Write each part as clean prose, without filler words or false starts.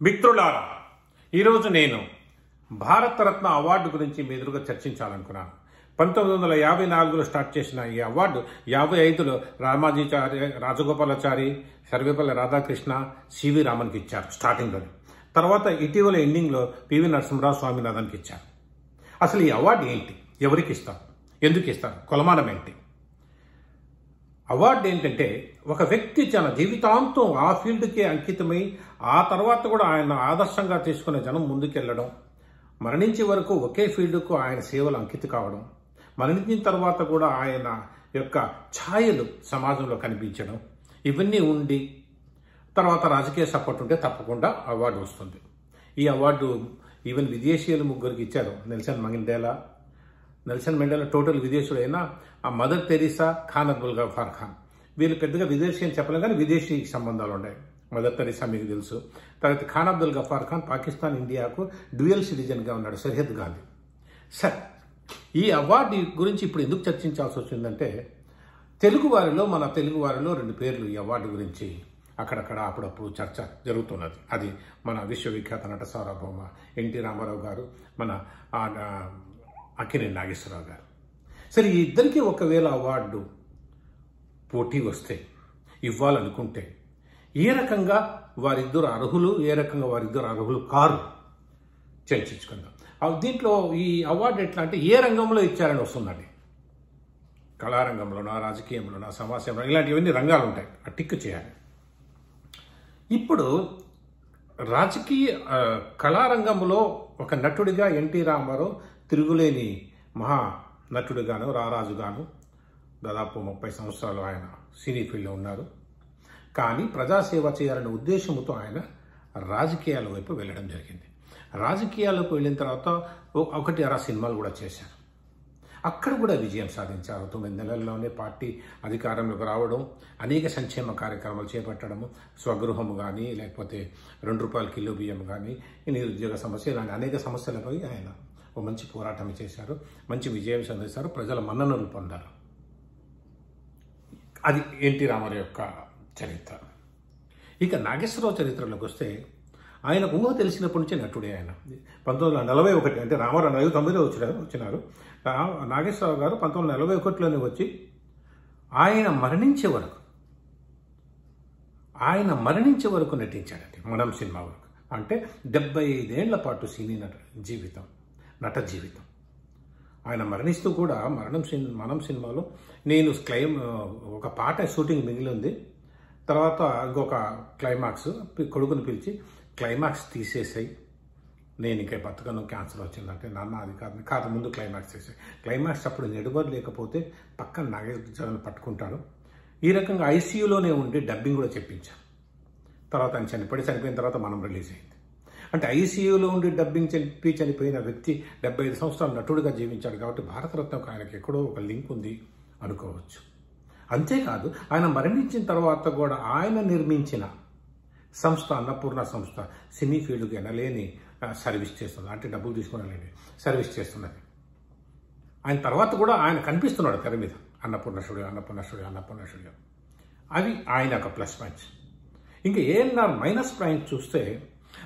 మిత్రులారా, ఈరోజు నేను భారతరత్న అవార్డు గురించి మీ ఎదురుగా చర్చించాలనుకున్నాను. 1954లో స్టార్ట్ చేసిన ఈ అవార్డు 55లో రామాజీచారి, రాజగోపాలాచారి, సర్వేపల్లి రాధాకృష్ణ, సివి రామన్కి ఇచ్చారు స్టార్టింగ్లోనే. తర్వాత ఇటీవల ఎండింగ్లో పివి నరసింహరావు, స్వామినాథన్కి ఇచ్చారు. అసలు ఈ అవార్డు ఏంటి, ఎవరికి ఇస్తారు, ఎందుకు ఇస్తారు, కొలమానం ఏంటి? అవార్డు ఏంటంటే, ఒక వ్యక్తి తన జీవితాంతం ఆ ఫీల్డ్కే అంకితమై ఆ తర్వాత కూడా ఆయన ఆదర్శంగా తీసుకునే జనం ముందుకెళ్లడం, మరణించే వరకు ఒకే ఫీల్డ్కు ఆయన సేవలు అంకితం కావడం, మరణించిన తర్వాత కూడా ఆయన యొక్క ఛాయలు సమాజంలో కనిపించడం, ఇవన్నీ ఉండి తర్వాత రాజకీయ సపోర్ట్ ఉంటే తప్పకుండా అవార్డు వస్తుంది. ఈ అవార్డు ఈవెన్ విదేశీయులు ముగ్గురికి ఇచ్చారు. నెల్సన్ మండేలా టోటల్ విదేశీయుడైనా ఆ మదర్ తెరీసా, ఖాన్ అబ్దుల్ గఫార్ ఖాన్, వీళ్ళు పెద్దగా విదేశీ అని చెప్పలేం కానీ విదేశీ సంబంధాలు ఉన్నాయి. మదర్ తెరీసా మీకు తెలుసు. తర్వాత ఖాన్ అబ్దుల్ గఫార్ ఖాన్ పాకిస్తాన్, ఇండియాకు డ్యూయల్ సిటిజన్గా ఉన్నాడు, సరిహద్ గాంధీ. సరే, ఈ అవార్డు గురించి ఇప్పుడు ఎందుకు చర్చించాల్సి వచ్చిందంటే, మన తెలుగు వారిలో రెండు పేర్లు ఈ అవార్డు గురించి అక్కడక్కడ అప్పుడప్పుడు చర్చ జరుగుతున్నది. అది మన విశ్వవిఖ్యాత నట సార్వభౌమ ఎన్టీ రామారావు గారు, మన అక్కినేని నాగేశ్వరరావు గారు. సరే, ఈ ఇద్దరికి ఒకవేళ అవార్డు పోటీ వస్తే, ఇవ్వాలనుకుంటే ఏ రకంగా వారిద్దరు అర్హులు, ఏ రకంగా వారిద్దరు అర్హులు కారు చర్చించుకుందాం. దీంట్లో ఈ అవార్డు ఎట్లా అంటే ఏ రంగంలో ఇచ్చారని వస్తుందండి. కళారంగంలోనా, రాజకీయంలోనా, సమాజంలో, ఇలాంటివన్నీ రంగాలు ఉంటాయి, ఆ టిక్ చేయాలి. ఇప్పుడు రాజకీయ కళారంగంలో ఒక నటుడిగా ఎన్టీ రామారావు తిరుగులేని మహా నటుడిగాను, రారాజుగాను దాదాపు 30 సంవత్సరాలు ఆయన సినీ ఫీల్డ్లో ఉన్నారు. కానీ ప్రజాసేవ చేయాలనే ఉద్దేశంతో ఆయన రాజకీయాల వైపు వెళ్ళడం జరిగింది. రాజకీయాలకు వెళ్ళిన తర్వాత 1-2 సినిమాలు కూడా చేశారు. అక్కడ కూడా విజయం సాధించారు. 9 నెలల్లోనే పార్టీ అధికారంలోకి రావడం, అనేక సంక్షేమ కార్యక్రమాలు చేపట్టడము, స్వగృహము కానీ, లేకపోతే ₹2 కిలో బియ్యం కానీ, నిరుద్యోగ సమస్య, ఇలాంటి అనేక సమస్యలపై ఆయన ఒక మంచి పోరాటం చేశారు. మంచి విజయం సాధించారు, ప్రజల మన్ననలు పొందారు. అది ఎన్టీ రామారావు యొక్క చరిత్ర. ఇక నాగేశ్వరరావు చరిత్రలోకి వస్తే, ఆయనకు ఊహ తెలిసినప్పటి నుంచే నటుడే ఆయన. 1941 అంటే రామారావు 1990లో వచ్చినారు. నాగేశ్వరరావు గారు 1941లోనే వచ్చి ఆయన మరణించే వరకు నటించాడండి. మనం సినిమా వరకు అంటే 75 ఏళ్ల పాటు సినీ నట జీవితం. ఆయన మరణిస్తూ కూడా మనం సినిమాలో నేను ఒక పాట షూటింగ్ మిగిలి ఉంది. తర్వాత ఇంకొక క్లైమాక్స్, కొడుకుని పిలిచి క్లైమాక్స్ తీసేసాయి, నేను ఇంకా బతకను, క్యాన్సర్ వచ్చిందంటే, నాన్న అది కాదు ముందు క్లైమాక్స్ చేసాయి. క్లైమాక్స్ అప్పుడు నెడుబడి లేకపోతే పక్కన నాగేశ్వరరావు పట్టుకుంటాడు. ఈ రకంగా ఐసీయూలోనే ఉండి డబ్బింగ్ కూడా చెప్పించాం. తర్వాత ఆయన చనిపోయిన తర్వాత మనం రిలీజ్ అయింది. అంటే ఐసీయూలో ఉండి డబ్బింగ్ చనిపోయిన వ్యక్తి 75 సంవత్సరాలు నటుడిగా జీవించాడు. కాబట్టి భారతరత్నకు ఆయనకు ఎక్కడో ఒక లింక్ ఉంది అనుకోవచ్చు. అంతేకాదు, ఆయన మరణించిన తర్వాత కూడా ఆయన నిర్మించిన సంస్థ, అన్నపూర్ణ సంస్థ, సినీ ఫీల్డ్కి ఎనలేని సర్వీస్ చేస్తుంది. అంటే డబ్బులు తీసుకుని సర్వీస్ చేస్తున్నది. ఆయన తర్వాత కూడా ఆయన కనిపిస్తున్నాడు తెర మీద, అన్నపూర్ణ స్టూడియో. అవి ఆయన ఒక ప్లస్ పాయింట్స్. ఇంకా ఏఎన్ఆర్ మైనస్ పాయింట్ చూస్తే,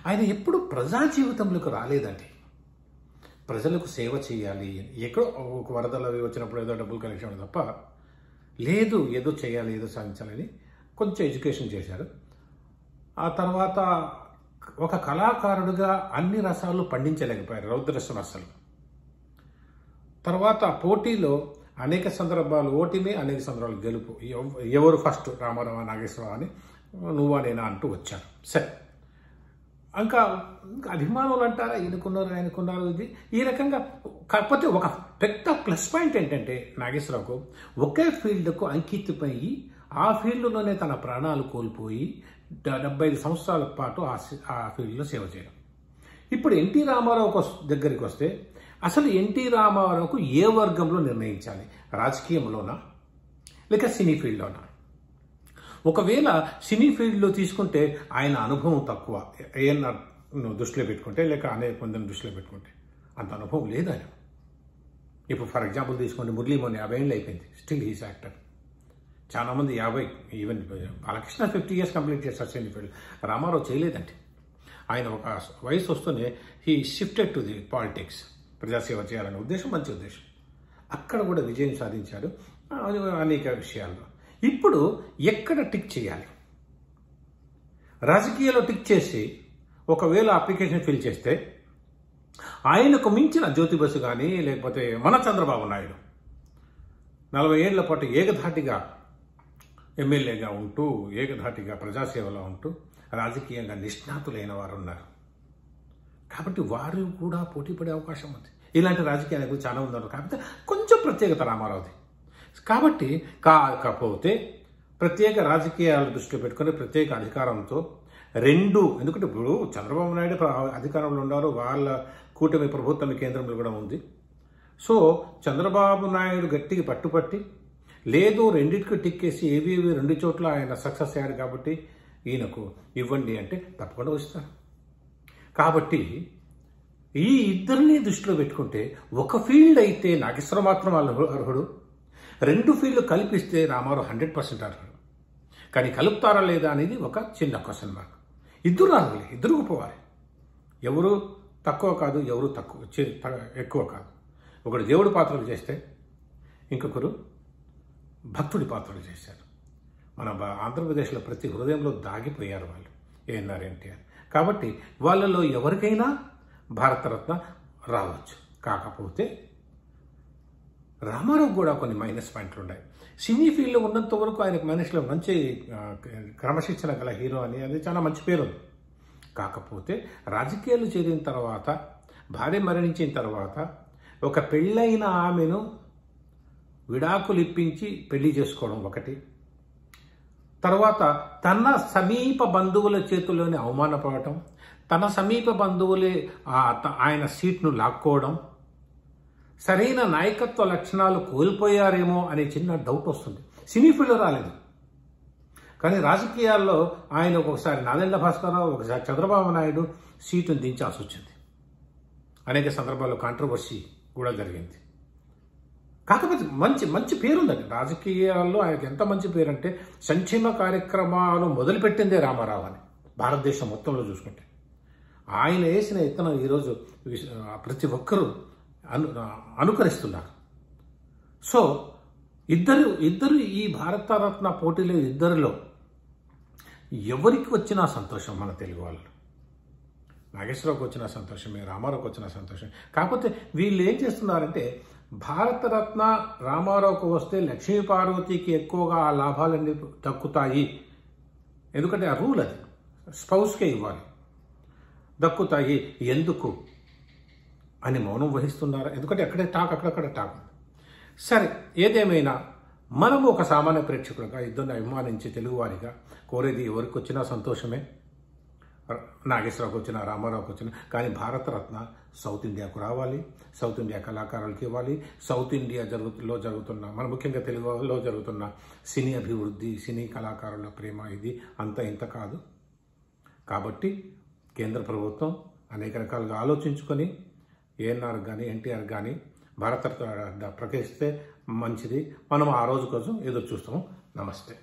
ఆయన ఎప్పుడు ప్రజా జీవితంలోకి రాలేదండి. ప్రజలకు సేవ చేయాలి, ఎక్కడో ఒక వరదలు అవి వచ్చినప్పుడు ఏదో డబ్బులు కలెక్షన్ తప్ప లేదు, ఏదో చేయాలి, ఏదో సాధించాలని కొంచెం ఎడ్యుకేషన్ చేశారు. ఆ తర్వాత ఒక కళాకారుడిగా అన్ని రసాలు పండించలేకపోయారు, రౌద్రరసం అసలు. తర్వాత పోటీలో అనేక సందర్భాలు ఓటమి, అనేక సందర్భాలు గెలుపు. ఎవరు ఫస్ట్, రామారావు, నాగేశ్వరరావు అని, నువ్వా నేనా అంటూ వచ్చారు. సరే, ఇంకా అభిమానులు అంటారా, ఆయనకున్నారు ఇది ఈ రకంగా. కాకపోతే ఒక పెద్ద ప్లస్ పాయింట్ ఏంటంటే, నాగేశ్వరరావుకు ఒకే ఫీల్డ్కు అంకితమయ్యి ఆ ఫీల్డ్లోనే తన ప్రాణాలు కోల్పోయి 75 సంవత్సరాల పాటు ఆ ఫీల్డ్లో సేవ చేయడం. ఇప్పుడు ఎన్టీ రామారావు దగ్గరికి వస్తే, అసలు ఎన్టీ రామారావుకు ఏ వర్గంలో నిర్ణయించాలి, రాజకీయంలోనా లేక సినీ ఫీల్డ్లోనా? ఒకవేళ సినీ ఫీల్డ్లో తీసుకుంటే ఆయన అనుభవం తక్కువ, ఏఎన్ఆర్ దృష్టిలో పెట్టుకుంటే, లేక అనేక మందిని దృష్టిలో పెట్టుకుంటే అంత అనుభవం లేదు ఆయన. ఇప్పుడు ఫర్ ఎగ్జాంపుల్ తీసుకోండి, మురళీమోహన్ 50 ఏళ్ళు అయిపోయింది, స్టిల్ హీస్ యాక్టర్. చాలామంది 50, ఈవెన్ బాలకృష్ణ 50 years కంప్లీట్ చేస్తారు సినీ ఫీల్డ్. రామారావు చేయలేదండి. ఆయన ఒక వయసు వస్తూనే he shifted to the politics, ప్రజాసేవ చేయాలనే ఉద్దేశం, మంచి ఉద్దేశం. అక్కడ కూడా విజయం సాధించారు అనేక విషయాల్లో. ఇప్పుడు ఎక్కడ టిక్ చేయాలి? రాజకీయాల్లో టిక్ చేసి ఒకవేళ అప్లికేషన్ ఫిల్ చేస్తే ఆయనకు మించిన జ్యోతి బసు కానీ లేకపోతే మన చంద్రబాబు నాయుడు 40 ఏళ్ల పాటు ఏకధాటిగా ఎమ్మెల్యేగా ఉంటూ, ఏకధాటిగా ప్రజాసేవలో ఉంటూ రాజకీయంగా నిష్ణాతులైన వారు ఉన్నారు. కాబట్టి వారు కూడా పోటీ పడే అవకాశం ఉంది. ఇలాంటి రాజకీయ నాయకులు చాలా ఉన్నారు. కాబట్టి కొంచెం ప్రత్యేకత రామారావుది. కాబట్టి కాకపోతే ప్రత్యేక రాజకీయాలు దృష్టిలో పెట్టుకుని ప్రత్యేక అధికారంతో ఎందుకంటే ఇప్పుడు చంద్రబాబు నాయుడు అధికారంలో ఉన్నారు, వాళ్ళ కూటమి ప్రభుత్వం కేంద్రంలో కూడా ఉంది. సో చంద్రబాబు నాయుడు గట్టిగా పట్టుపట్టి లేదు రెండింటికి టిక్కేసి ఏవి 2 చోట్ల ఆయన సక్సెస్ అయ్యాడు కాబట్టి ఈయనకు ఇవ్వండి అంటే తప్పకుండా వస్తారు. కాబట్టి ఈ ఇద్దరిని దృష్టిలో పెట్టుకుంటే ఒక ఫీల్డ్ అయితే నాగేశ్వరరావు మాత్రం అర్హుడు, 2 ఫీల్డ్లు కల్పిస్తే రామారావు 100% అర్హుడు. కానీ కలుపుతారా లేదా అనేది ఒక చిన్న క్వశ్చన్ మార్క్. ఇద్దరు అర్హులే, ఇద్దరు గొప్పవారే. ఎవరు తక్కువ కాదు, ఎవరు ఎక్కువ కాదు. ఒకడు దేవుడి పాత్రలు చేస్తే ఇంకొకరు భక్తుడి పాత్రలు చేశారు. మన ఆంధ్రప్రదేశ్లో ప్రతి హృదయంలో దాగిపోయారు వాళ్ళు, ఏఎన్ఆర్ ఎన్టీఆర్. కాబట్టి వాళ్ళలో ఎవరికైనా భారతరత్న రావచ్చు. కాకపోతే రామారావు కూడా కొన్ని మైనస్ పాయింట్లు ఉన్నాయి. సినీ ఫీల్డ్లో ఉన్నంత వరకు ఆయనకు మనిషిలో మంచి క్రమశిక్షణ గల హీరో అని అది చాలా మంచి పేరు ఉంది. కాకపోతే రాజకీయాలు చేరిన తర్వాత, భార్య మరణించిన తర్వాత ఒక పెళ్ళైన ఆమెను విడాకులు ఇప్పించి పెళ్లి చేసుకోవడం ఒకటి, తర్వాత తన సమీప బంధువుల చేతుల్లోనే అవమానపడటం, తన సమీప బంధువులే ఆయన సీట్ను లాక్కోవడం, సరైన నాయకత్వ లక్షణాలు కోల్పోయారేమో అనే చిన్న డౌట్ వస్తుంది. సినీ ఫీల్డ్ రాలేదు, కానీ రాజకీయాల్లో ఆయన ఒకసారి నాదెండ్ల భాస్కరరావు, ఒకసారి చంద్రబాబు నాయుడు సీటును దించాల్సి వచ్చింది. అనేక సందర్భాల్లో కాంట్రవర్సీ కూడా జరిగింది. కాకపోతే మంచి పేరుందండి రాజకీయాల్లో. ఆయనకు ఎంత మంచి పేరు అంటే సంక్షేమ కార్యక్రమాలు మొదలుపెట్టిందే రామారావు అని భారతదేశం మొత్తంలో చూసుకుంటే. ఆయన వేసిన ఇతను ఈరోజు ప్రతి ఒక్కరూ అనుకరిస్తున్నారు. సో ఇద్దరు ఈ భారతరత్న పోటీలో ఇద్దరిలో ఎవరికి వచ్చినా సంతోషం మన తెలుగు వాళ్ళు. నాగేశ్వరరావుకి వచ్చిన సంతోషమే, రామారావుకి వచ్చిన సంతోషం. కాకపోతే వీళ్ళు ఏం చేస్తున్నారంటే భారతరత్న రామారావుకు వస్తే లక్ష్మీపార్వతికి ఎక్కువగా ఆ లాభాలన్నీ దక్కుతాయి, ఎందుకంటే ఆ రూల్ అది, స్పౌస్కే ఇవ్వాలి, దక్కుతాయి ఎందుకు అని మౌనం వహిస్తున్నారు. ఎందుకంటే అక్కడక్కడ టాక్. సరే, ఏదేమైనా మనము ఒక సామాన్య ప్రేక్షకులుగా ఇద్దరిని అభిమానించి తెలుగువారిగా కోరేది ఎవరికి వచ్చినా సంతోషమే. నాగేశ్వరరావుకి వచ్చినా, రామారావుకి వచ్చినా. కానీ భారతరత్న సౌత్ ఇండియాకు రావాలి, సౌత్ ఇండియా కళాకారులకి ఇవ్వాలి. సౌత్ ఇండియా జరుగుతున్న మన ముఖ్యంగా తెలుగులో జరుగుతున్న సినీ అభివృద్ధి, సినీ కళాకారుల ప్రేమ ఇది అంత ఇంత కాదు. కాబట్టి కేంద్ర ప్రభుత్వం అనేక రకాలుగా ఆలోచించుకొని ఏఎన్ఆర్ కానీ ఎన్టీఆర్ కానీ భారతరత్న ప్రకటిస్తే మంచిది. మనం ఆ రోజు కోసం ఎదురు చూస్తాము. నమస్తే.